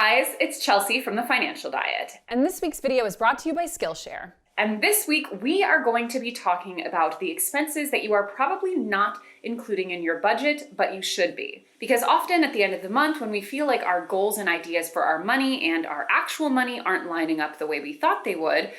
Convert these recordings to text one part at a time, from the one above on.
guys, it's Chelsea from The Financial Diet. And this week's video is brought to you by Skillshare. And this week, we are going to be talking about the expenses that you are probably not including in your budget, but you should be. Because often at the end of the month, when we feel like our goals and ideas for our money and our actual money aren't lining up the way we thought they would,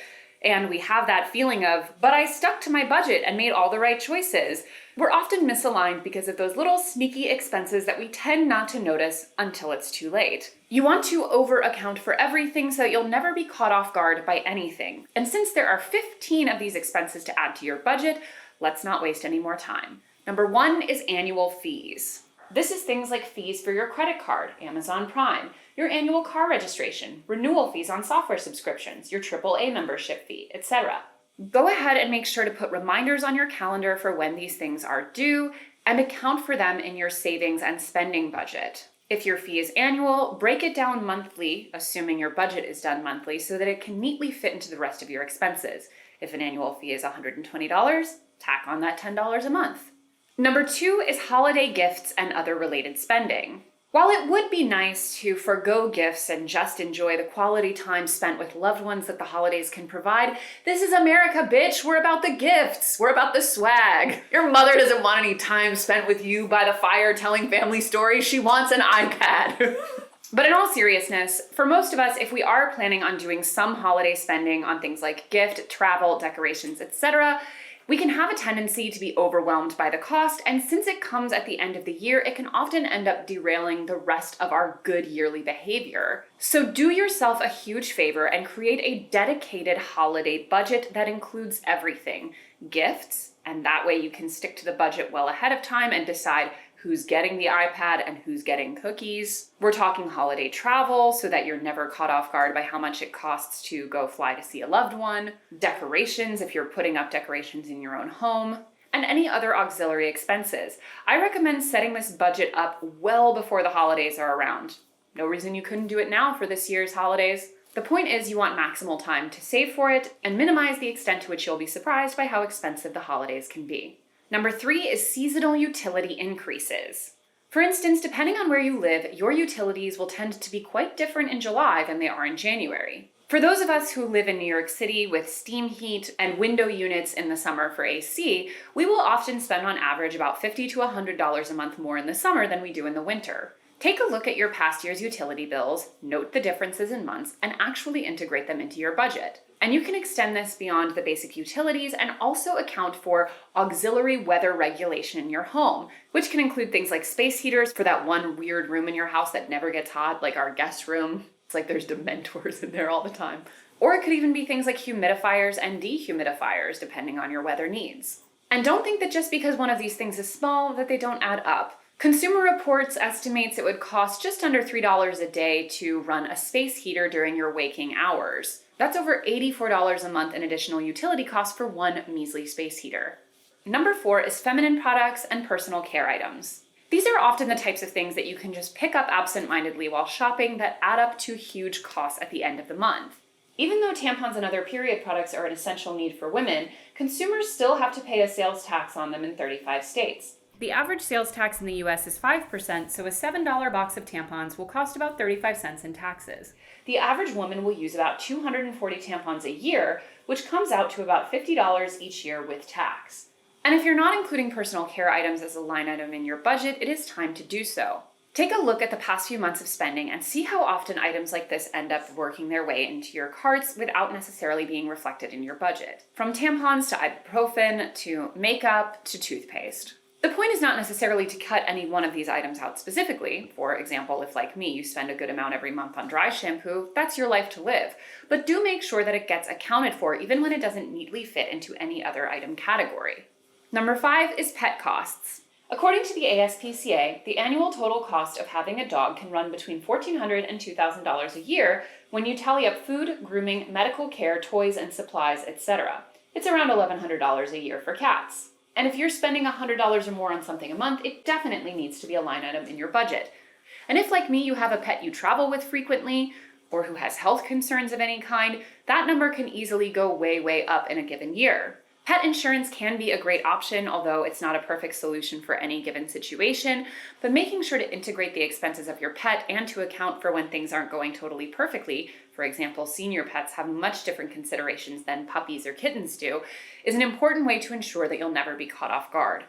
and we have that feeling of, but I stuck to my budget and made all the right choices, we're often misaligned because of those little sneaky expenses that we tend not to notice until it's too late. You want to over-account for everything so that you'll never be caught off guard by anything. And since there are 15 of these expenses to add to your budget, let's not waste any more time. Number 1 is annual fees. This is things like fees for your credit card, Amazon Prime, your annual car registration, renewal fees on software subscriptions, your AAA membership fee, etc. Go ahead and make sure to put reminders on your calendar for when these things are due and account for them in your savings and spending budget. If your fee is annual, break it down monthly, assuming your budget is done monthly, so that it can neatly fit into the rest of your expenses. If an annual fee is $120, tack on that $10 a month. Number 2 is holiday gifts and other related spending. While it would be nice to forgo gifts and just enjoy the quality time spent with loved ones that the holidays can provide, this is America, bitch. We're about the gifts. We're about the swag. Your mother doesn't want any time spent with you by the fire telling family stories. She wants an iPad. But in all seriousness, for most of us, if we are planning on doing some holiday spending on things like gift, travel, decorations, etc., we can have a tendency to be overwhelmed by the cost, and since it comes at the end of the year, it can often end up derailing the rest of our good yearly behavior. So do yourself a huge favor and create a dedicated holiday budget that includes everything. Gifts, and that way you can stick to the budget well ahead of time and decide who's getting the iPad and who's getting cookies. We're talking holiday travel so that you're never caught off guard by how much it costs to go fly to see a loved one. Decorations, if you're putting up decorations in your own home. And any other auxiliary expenses. I recommend setting this budget up well before the holidays are around. No reason you couldn't do it now for this year's holidays. The point is you want maximal time to save for it and minimize the extent to which you'll be surprised by how expensive the holidays can be. Number 3 is seasonal utility increases. For instance, depending on where you live, your utilities will tend to be quite different in July than they are in January. For those of us who live in New York City with steam heat and window units in the summer for AC, we will often spend on average about $50 to $100 a month more in the summer than we do in the winter. Take a look at your past year's utility bills, note the differences in months, and actually integrate them into your budget. And you can extend this beyond the basic utilities and also account for auxiliary weather regulation in your home, which can include things like space heaters for that one weird room in your house that never gets hot, like our guest room. It's like there's dementors in there all the time. Or it could even be things like humidifiers and dehumidifiers, depending on your weather needs. And don't think that just because one of these things is small that they don't add up. Consumer Reports estimates it would cost just under $3 a day to run a space heater during your waking hours. That's over $84 a month in additional utility costs for one measly space heater. Number 4 is feminine products and personal care items. These are often the types of things that you can just pick up absent-mindedly while shopping that add up to huge costs at the end of the month. Even though tampons and other period products are an essential need for women, consumers still have to pay a sales tax on them in 35 states. The average sales tax in the US is 5%, so a $7 box of tampons will cost about 35 cents in taxes. The average woman will use about 240 tampons a year, which comes out to about $50 each year with tax. And if you're not including personal care items as a line item in your budget, it is time to do so. Take a look at the past few months of spending and see how often items like this end up working their way into your carts without necessarily being reflected in your budget. From tampons to ibuprofen to makeup to toothpaste. The point is not necessarily to cut any one of these items out specifically. For example, if like me, you spend a good amount every month on dry shampoo, that's your life to live. But do make sure that it gets accounted for even when it doesn't neatly fit into any other item category. Number 5 is pet costs. According to the ASPCA, the annual total cost of having a dog can run between $1,400 and $2,000 a year when you tally up food, grooming, medical care, toys and supplies, etc. It's around $1,100 a year for cats. And if you're spending $100 or more on something a month, it definitely needs to be a line item in your budget. And if, like me, you have a pet you travel with frequently, or who has health concerns of any kind, that number can easily go way, way up in a given year. Pet insurance can be a great option, although it's not a perfect solution for any given situation, but making sure to integrate the expenses of your pet and to account for when things aren't going totally perfectly, for example, senior pets have much different considerations than puppies or kittens do, is an important way to ensure that you'll never be caught off guard.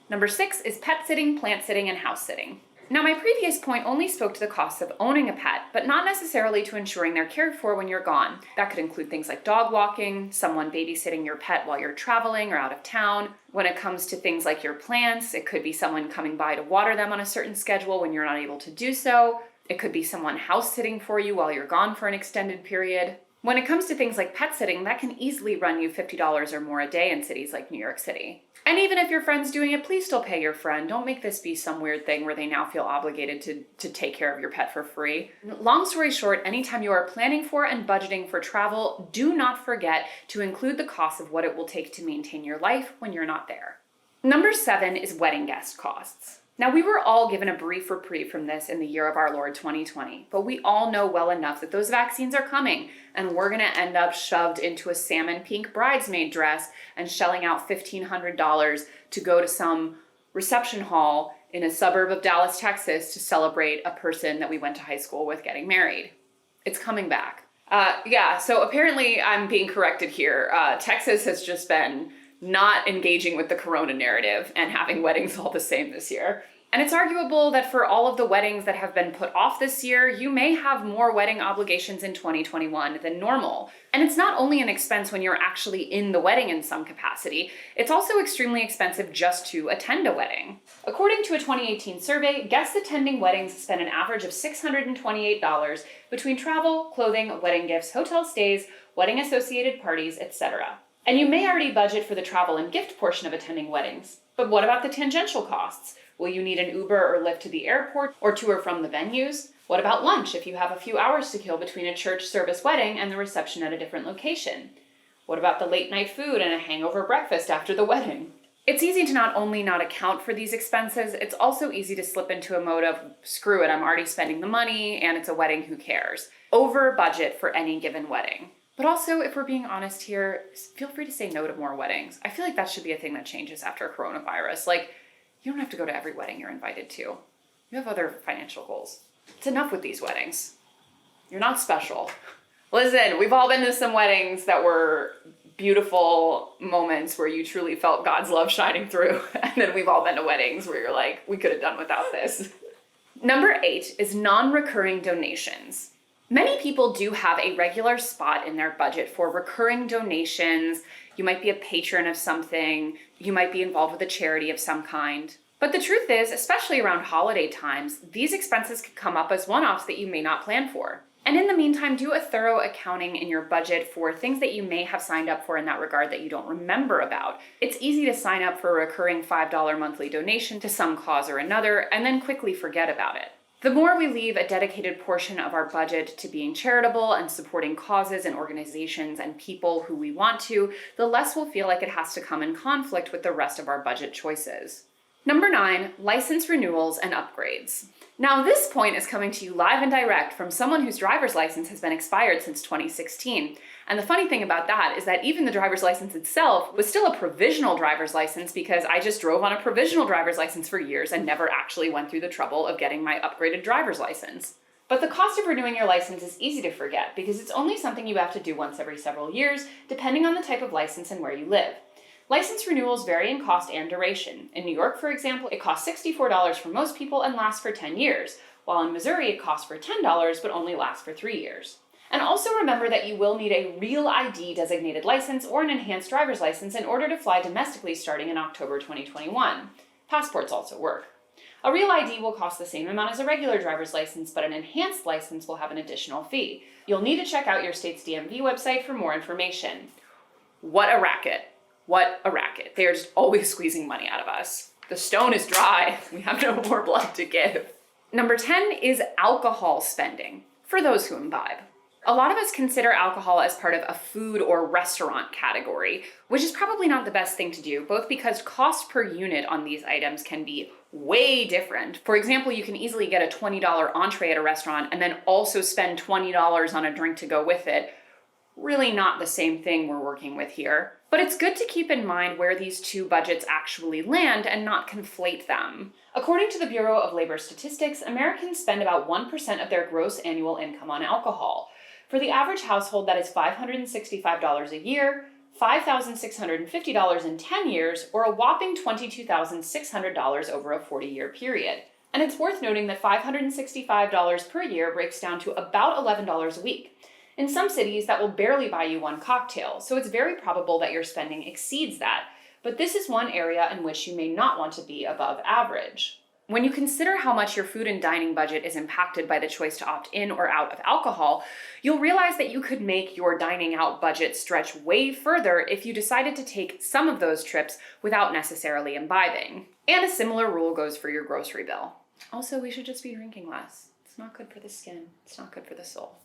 Number 6 is pet sitting, plant sitting, and house sitting. Now, my previous point only spoke to the costs of owning a pet, but not necessarily to ensuring they're cared for when you're gone. That could include things like dog walking, someone babysitting your pet while you're traveling or out of town. When it comes to things like your plants, it could be someone coming by to water them on a certain schedule when you're not able to do so. It could be someone house sitting for you while you're gone for an extended period. When it comes to things like pet sitting, that can easily run you $50 or more a day in cities like New York City. And even if your friend's doing it, please still pay your friend. Don't make this be some weird thing where they now feel obligated to take care of your pet for free. Long story short, anytime you are planning for and budgeting for travel, do not forget to include the cost of what it will take to maintain your life when you're not there. Number 7 is wedding guest costs. Now, we were all given a brief reprieve from this in the year of our Lord 2020, but we all know well enough that those vaccines are coming, and we're gonna end up shoved into a salmon pink bridesmaid dress and shelling out $1,500 to go to some reception hall in a suburb of Dallas, Texas to celebrate a person that we went to high school with getting married. It's coming back. So apparently I'm being corrected here. Texas has just been not engaging with the corona narrative and having weddings all the same this year. And it's arguable that for all of the weddings that have been put off this year, you may have more wedding obligations in 2021 than normal. And it's not only an expense when you're actually in the wedding in some capacity, it's also extremely expensive just to attend a wedding. According to a 2018 survey, guests attending weddings spend an average of $628 between travel, clothing, wedding gifts, hotel stays, wedding associated parties, etc. And you may already budget for the travel and gift portion of attending weddings, but what about the tangential costs? Will you need an Uber or Lyft to the airport or to or from the venues? What about lunch if you have a few hours to kill between a church service wedding and the reception at a different location? What about the late night food and a hangover breakfast after the wedding? It's easy to not only not account for these expenses, it's also easy to slip into a mode of, screw it, I'm already spending the money and it's a wedding, who cares? Over budget for any given wedding. But also, if we're being honest here, feel free to say no to more weddings. I feel like that should be a thing that changes after coronavirus. Like, you don't have to go to every wedding you're invited to. You have other financial goals. It's enough with these weddings. You're not special. Listen, we've all been to some weddings that were beautiful moments where you truly felt God's love shining through. And then we've all been to weddings where you're like, we could have done without this. Number 8 is non-recurring donations. Many people do have a regular spot in their budget for recurring donations. You might be a patron of something. You might be involved with a charity of some kind. But the truth is, especially around holiday times, these expenses could come up as one-offs that you may not plan for. And in the meantime, do a thorough accounting in your budget for things that you may have signed up for in that regard that you don't remember about. It's easy to sign up for a recurring $5 monthly donation to some cause or another and then quickly forget about it. The more we leave a dedicated portion of our budget to being charitable and supporting causes and organizations and people who we want to, the less we'll feel like it has to come in conflict with the rest of our budget choices. Number 9, license renewals and upgrades. Now, this point is coming to you live and direct from someone whose driver's license has been expired since 2016. And the funny thing about that is that even the driver's license itself was still a provisional driver's license because I just drove on a provisional driver's license for years and never actually went through the trouble of getting my upgraded driver's license. But the cost of renewing your license is easy to forget because it's only something you have to do once every several years, depending on the type of license and where you live. License renewals vary in cost and duration. In New York, for example, it costs $64 for most people and lasts for 10 years, while in Missouri it costs for $10 but only lasts for 3 years. And also remember that you will need a Real ID designated license or an enhanced driver's license in order to fly domestically starting in October 2021. Passports also work. A Real ID will cost the same amount as a regular driver's license, but an enhanced license will have an additional fee. You'll need to check out your state's DMV website for more information. What a racket. What a racket. They are just always squeezing money out of us. The stone is dry. We have no more blood to give. Number 10 is alcohol spending, for those who imbibe. A lot of us consider alcohol as part of a food or restaurant category, which is probably not the best thing to do, both because cost per unit on these items can be way different. For example, you can easily get a $20 entree at a restaurant and then also spend $20 on a drink to go with it, Really not the same thing we're working with here. But it's good to keep in mind where these two budgets actually land and not conflate them. According to the Bureau of Labor Statistics, Americans spend about 1% of their gross annual income on alcohol. For the average household, that is $565 a year, $5,650 in 10 years, or a whopping $22,600 over a 40-year period. And it's worth noting that $565 per year breaks down to about $11 a week. In some cities, that will barely buy you one cocktail, so it's very probable that your spending exceeds that. But this is one area in which you may not want to be above average. When you consider how much your food and dining budget is impacted by the choice to opt in or out of alcohol, you'll realize that you could make your dining out budget stretch way further if you decided to take some of those trips without necessarily imbibing. And a similar rule goes for your grocery bill. Also, we should just be drinking less. It's not good for the skin. It's not good for the soul.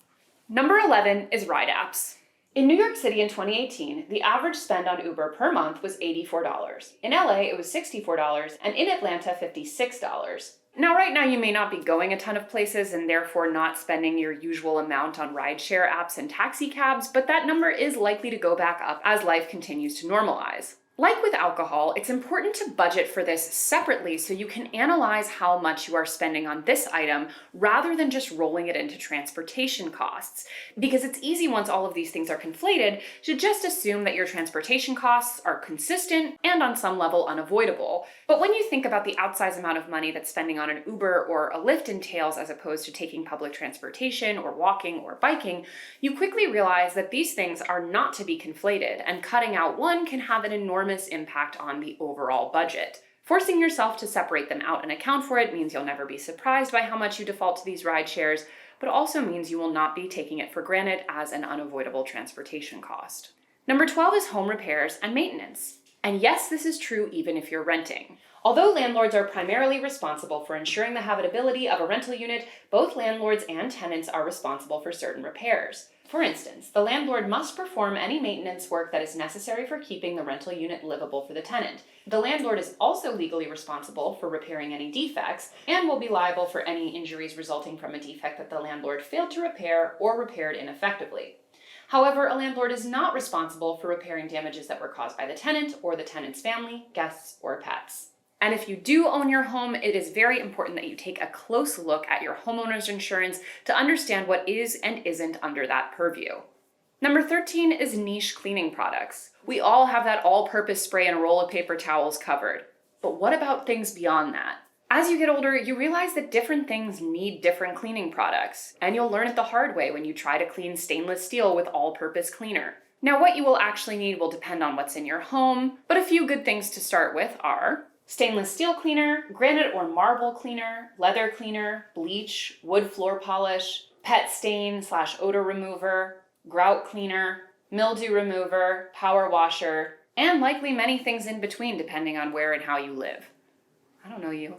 Number 11 is ride apps. In New York City in 2018, the average spend on Uber per month was $84. In LA, it was $64, and in Atlanta, $56. Now, right now, you may not be going a ton of places and therefore not spending your usual amount on rideshare apps and taxi cabs, but that number is likely to go back up as life continues to normalize. Like with alcohol, it's important to budget for this separately so you can analyze how much you are spending on this item rather than just rolling it into transportation costs. Because it's easy once all of these things are conflated to just assume that your transportation costs are consistent and on some level unavoidable. But when you think about the outsized amount of money that spending on an Uber or a Lyft entails as opposed to taking public transportation or walking or biking, you quickly realize that these things are not to be conflated, and cutting out one can have an enormous impact on the overall budget. Forcing yourself to separate them out and account for it means you'll never be surprised by how much you default to these ride shares, but also means you will not be taking it for granted as an unavoidable transportation cost. Number 12 is home repairs and maintenance. And yes, this is true even if you're renting. Although landlords are primarily responsible for ensuring the habitability of a rental unit, both landlords and tenants are responsible for certain repairs. For instance, the landlord must perform any maintenance work that is necessary for keeping the rental unit livable for the tenant. The landlord is also legally responsible for repairing any defects and will be liable for any injuries resulting from a defect that the landlord failed to repair or repaired ineffectively. However, a landlord is not responsible for repairing damages that were caused by the tenant or the tenant's family, guests, or pets. And if you do own your home, it is very important that you take a close look at your homeowner's insurance to understand what is and isn't under that purview. Number 13 is niche cleaning products. We all have that all-purpose spray and a roll of paper towels covered. But what about things beyond that? As you get older, you realize that different things need different cleaning products, and you'll learn it the hard way when you try to clean stainless steel with all-purpose cleaner. Now, what you will actually need will depend on what's in your home, but a few good things to start with are stainless steel cleaner, granite or marble cleaner, leather cleaner, bleach, wood floor polish, pet stain/odor remover, grout cleaner, mildew remover, power washer, and likely many things in between depending on where and how you live. I don't know you.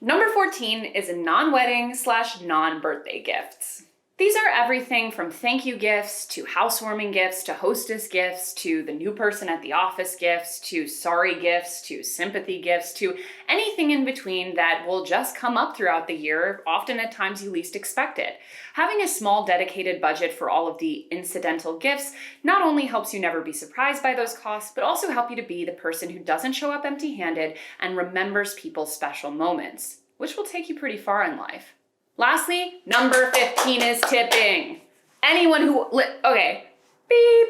Number 14 is non-wedding/non-birthday gifts. These are everything from thank you gifts, to housewarming gifts, to hostess gifts, to the new person at the office gifts, to sorry gifts, to sympathy gifts, to anything in between that will just come up throughout the year, often at times you least expect it. Having a small dedicated budget for all of the incidental gifts not only helps you never be surprised by those costs, but also help you to be the person who doesn't show up empty-handed and remembers people's special moments, which will take you pretty far in life. Lastly, number 15 is tipping. Anyone who, beep, beep,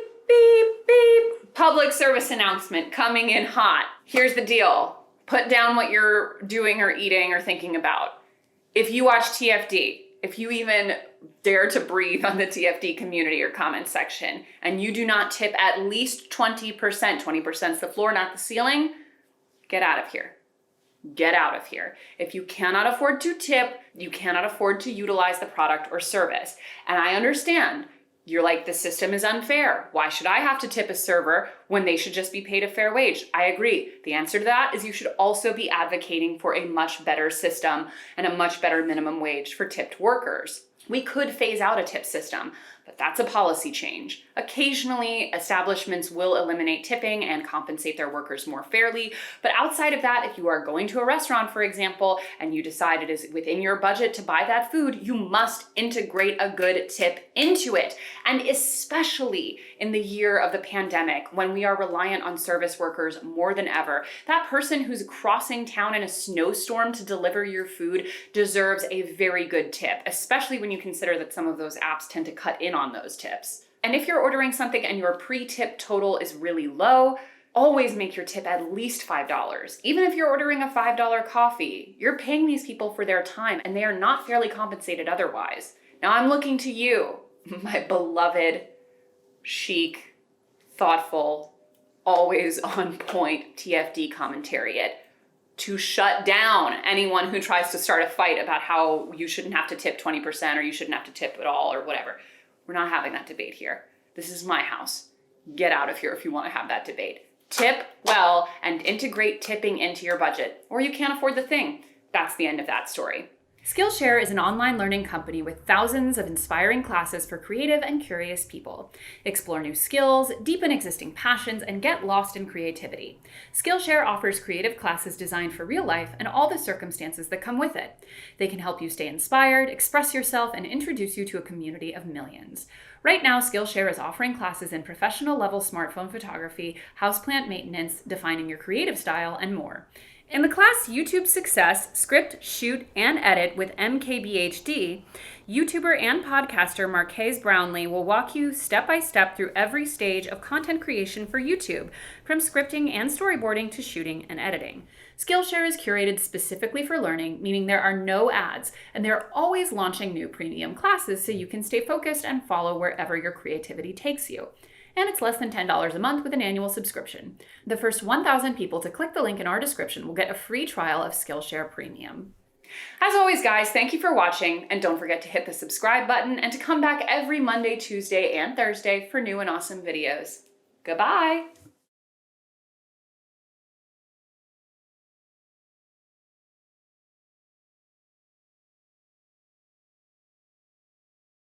beep. Public service announcement coming in hot. Here's the deal. Put down what you're doing or eating or thinking about. If you watch TFD, if you even dare to breathe on the TFD community or comment section, and you do not tip at least 20%, 20% is the floor, not the ceiling, get out of here. Get out of here. If you cannot afford to tip, you cannot afford to utilize the product or service. And I understand. You're like, the system is unfair. Why should I have to tip a server when they should just be paid a fair wage? I agree. The answer to that is you should also be advocating for a much better system and a much better minimum wage for tipped workers. We could phase out a tip system, but that's a policy change. Occasionally, establishments will eliminate tipping and compensate their workers more fairly, but outside of that, if you are going to a restaurant, for example, and you decide it is within your budget to buy that food, you must integrate a good tip into it. And especially in the year of the pandemic, when we are reliant on service workers more than ever, that person who's crossing town in a snowstorm to deliver your food deserves a very good tip, especially when you consider that some of those apps tend to cut in on those tips. And if you're ordering something and your pre-tip total is really low, always make your tip at least $5. Even if you're ordering a $5 coffee, you're paying these people for their time and they are not fairly compensated otherwise. Now I'm looking to you, my beloved, chic, thoughtful, always on point TFD commentariat, to shut down anyone who tries to start a fight about how you shouldn't have to tip 20% or you shouldn't have to tip at all or whatever. We're not having that debate here. This is my house. Get out of here if you want to have that debate. Tip well and integrate tipping into your budget, or you can't afford the thing. That's the end of that story. Skillshare is an online learning company with thousands of inspiring classes for creative and curious people. Explore new skills, deepen existing passions, and get lost in creativity. Skillshare offers creative classes designed for real life and all the circumstances that come with it. They can help you stay inspired, express yourself, and introduce you to a community of millions. Right now, Skillshare is offering classes in professional-level smartphone photography, houseplant maintenance, defining your creative style, and more. In the class YouTube Success, Script, Shoot, and Edit with MKBHD, YouTuber and podcaster Marquez Brownlee will walk you step by step through every stage of content creation for YouTube, from scripting and storyboarding to shooting and editing. Skillshare is curated specifically for learning, meaning there are no ads, and they're always launching new premium classes so you can stay focused and follow wherever your creativity takes you. And it's less than $10 a month with an annual subscription. The first 1,000 people to click the link in our description will get a free trial of Skillshare Premium. As always, guys, thank you for watching, and don't forget to hit the subscribe button and to come back every Monday, Tuesday, and Thursday for new and awesome videos. Goodbye!